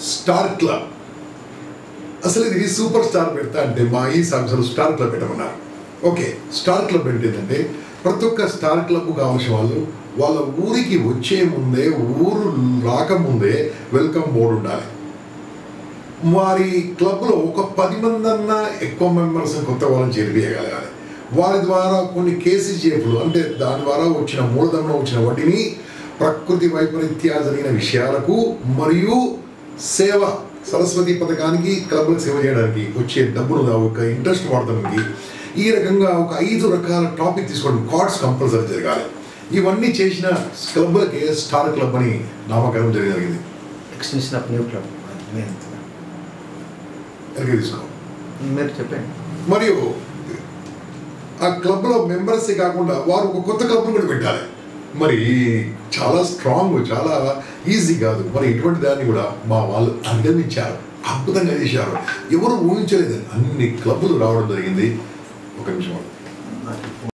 Star club. అసలు ఇది super star పెడతా అంటే మా ఈ సంస్థలు స్టార్ క్లబ్ పెట్టమన్నారు. ఓకే, స్టార్ క్లబ్ ఏంటంటే ప్రతి ఒక్క స్టార్ క్లబ్ కావాల్సిన వాళ్ళు వాళ్ళ ఊరికి వచ్చే ముందే, ఊరు రాకముందే వెల్కమ్ బోర్డు ఉండాలి. వారి క్లబ్లో ఒక 10 మంది అన్నా ఎక్కువ మెంబర్స్ కొత్త వాళ్ళని చేరివేయగలగాలి. వారి ద్వారా కొన్ని కేసీజీఎఫ్లు అంటే దాని ద్వారా వచ్చిన మూలధనంలో వచ్చిన వడ్డీని ప్రకృతి వైపరీత్యాలు జరిగిన విషయాలకు మరియు సేవ సరస్వతి పథకానికి క్లబ్లకు సేవ చేయడానికి వచ్చే డబ్బులు ఒక ఇంట్రెస్ట్ వాడటానికి ఈ రకంగా ఒక 5 రకాల టాపిక్ తీసుకోవడం కార్డ్స్ కంపల్సరీ జరగాలి. ఇవన్నీ చేసిన క్లబ్లకే స్టార్ క్లబ్ అని నామకరణం జరిగింది. ఎక్స్టెన్షన్ ఆఫ్ న్యూ క్లబ్ తీసుకో మీరు చెప్పండి. మరియు ఆ క్లబ్లో మెంబర్సే కాకుండా వారు ఒక కొత్త క్లబ్ను కూడా పెట్టాలి. మరి చాలా స్ట్రాంగ్, చాలా ఈజీ కాదు. మరి ఇటువంటి దాన్ని కూడా మా వాళ్ళు అధిగమించారు, అద్భుతంగా చేశారు. ఎవరు ఊహించలేదు, అన్ని క్లబ్లు రావడం జరిగింది. ఒక నిమిషం.